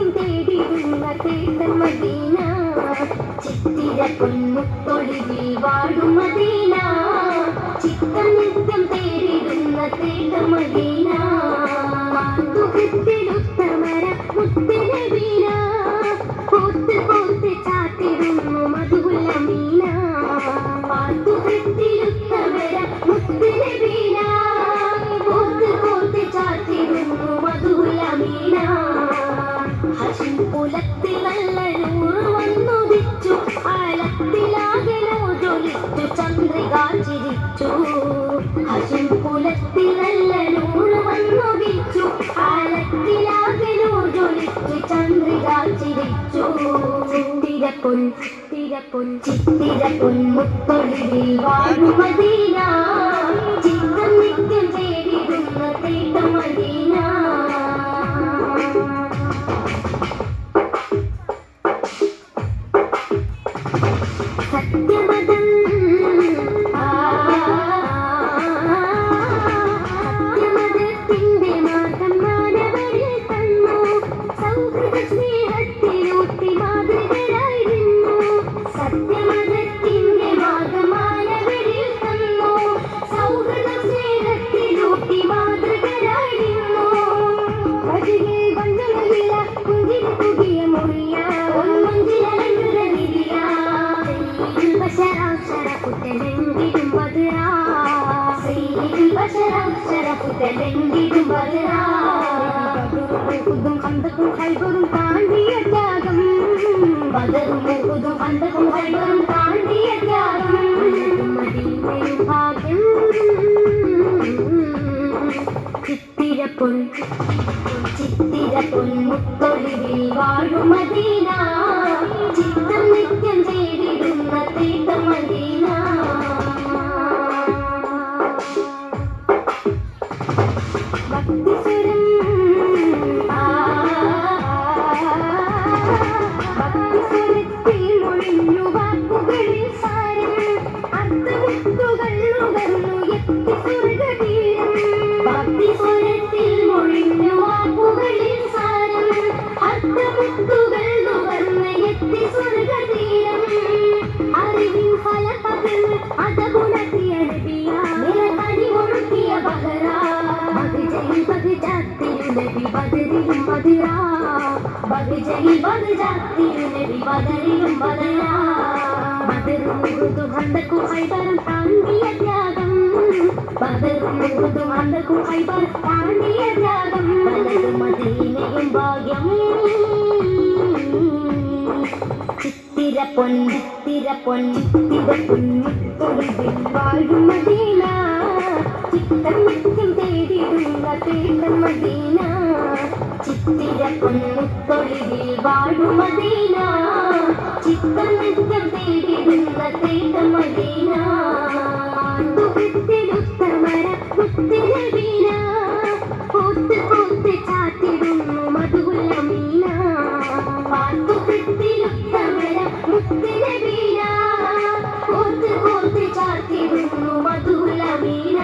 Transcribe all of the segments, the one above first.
നിത്യം തേടിടുന്ന തേട്ടം മദീന ചിത്തിര പൊന്മുത്തൊളിവിൽ വാഴും മദീന ചിത്തം നിത്യം തേടിടുന്ന തേട്ടം മദീന മാതുകത്തിലുത്തമര മുത്തിന വീണ പോത്ത് പോത്ത് ചാത്തിടുന്നു മധുകുല മീന മാതുകത്തിലുത്തമര മുത്തിന വീണ പോത്ത് പോത്ത് ചാത്തിടുന്നു മധുകുല മീന ഹശിം കുലത്തിൽ നല്ല നൂറ് വന്നുദിച്ചു ആലത്തിലാകലോ ജ്വലിച്ചു ചന്ദ്രിക ചിരിച്ചു ഹശിം കുലത്തിൽ നല്ല നൂറ് വന്നുദിച്ചു ആലത്തിലാകലോ ജ്വലിച്ചു ചന്ദ്രിക ചിരിച്ചു ചിത്തിര പൊന്മുത്തൊളിവിൽ വാഴും മദീന ചിത്തം നിത്യം തേടിടുന്ന തേട്ടം മദീന സത്യമതം സത്യമതത്തിന്റെ മാർഗം മാനവരിൽ തന്നു സൗഹൃദ സ്നേഹത്തിലൂട്ടി മാതൃകരായിരുന്നു സത്യമതത്തിന്റെ മാർഗം മാനവരിൽ തന്നു സൗഹൃദ സ്നേഹത്തിലൂട്ടി മാതൃകരായിരുന്നു വഴിയിൽ വഞ്ചനയില്ല പുഞ്ചിരി പുതിയ മൊഴിയ ഒന്നുഞ്ചിലങ്കൃത വിരിയ ബശരാക്ഷരപുത്തലെങ്കിലും ബദറാ ബശരാക്ഷരപുത്തലെങ്കിലും ബദറാ ബദറും കണ്ടതും ഹൈബറും താണ്ടിയ ത്യാഗം ബദറും കണ്ടതും ഹൈബറും താണ്ടിയ ത്യാഗം മദീനയും ഭാഗ്യം ചിത്തിര പൊന്മുത്തൊളിവിൽ വാഴും മദീന ചിത്തം നിത്യം തേടിടുന്ന തേട്ടം മദീന ഭക്തിസ്വരം ഭക്തിസ്വരത്തിൽ മൊഴിഞ്ഞു വാക്കുകളിൽ സാരം അർത്ഥമുത്തുകൾ നുകർന്നു എത്തി സ്വർഗതീരം ഭക്തിസ്വരത്തിൽ മൊഴിഞ്ഞു വാക്കുകളിൽ സാരം അർത്ഥമുത്തുകൾ നുകർന്ന് എത്തി സ്വർഗതീരം അറിവിൻ ഫലപകർന്ന് അതഗുണത്തിയ നബിയ നിലകടി ഒഴുക്കിയ ബഹറ ബഗ്ജയിൽ ബഗ്ജാത്തിരു നബി ബദറിലും ബദറാ ബഗ്ജയിൽ ബഗ്ജാത്തിരു നബി ബദറിലും ബദറാ ബദറും ഉഹുദും ഹന്തക്കും ഖൈബറും താണ്ടിയ ത്യാഗം ബദറും ഉഹുദും ഹന്തക്കും ഖൈബറും താണ്ടിയ ത്യാഗം ബദറും മദീനയും ഭാഗ്യം ചിത്തിര പൊന്മുത്തൊളിവിൽ വാഴും മദീന ചിത്തം നിത്യം തേടിടുന്ന തേട്ടം മദീന ചിത്തിര പൊന്മുത്തൊളിവിൽ വാഴും മദീന ചിത്തം നിത്യം തേടിടുന്ന തേട്ടം മദീന മാതുകത്തിലുത്തമര മുത്തിന വീണ പോത്ത് പോത്ത് ചാത്തിടുന്നു മധുകുല മീന മാതുകത്തിലുത്തമര മുത്തിന വീണ പോത്ത് പോത്ത് ചാത്തിടുന്നു മധുകുല മീന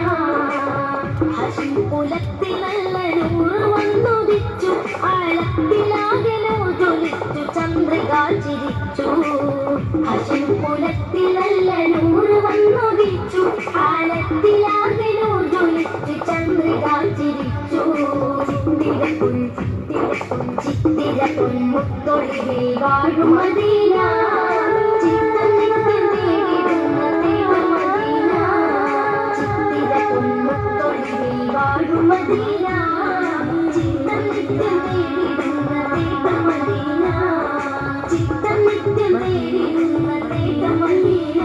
ഹശിം കുലത്തിൽ നല്ല നൂറ് വന്നുദിച്ചു ആഴത്തിലാകലോ ജ്വലിച്ചു ചന്ദ്രിക ചിരിച്ചു ഹശിം കുലത്തിൽ നല്ല നൂറ് വന്നുദിച്ചു ആഴത്തിലാകലോ ജ്വലിച്ചു ചന്ദ്രിക ചിരിച്ചു ചിത്തിര പൊന്മുത്തൊളിവിൽ വാഴും മദീന ചിത്തം നിത്യം തേടിടുന്ന തേട്ടം മദീന ചിത്തിര പൊന്മുത്തൊളിവിൽ വാഴും മദീന ചിത്തം നിത്യം തേടിടുന്ന തേട്ടം മദീന ചിത്തം നിത്യം തേടിടുന്ന തേട്ടം മദീന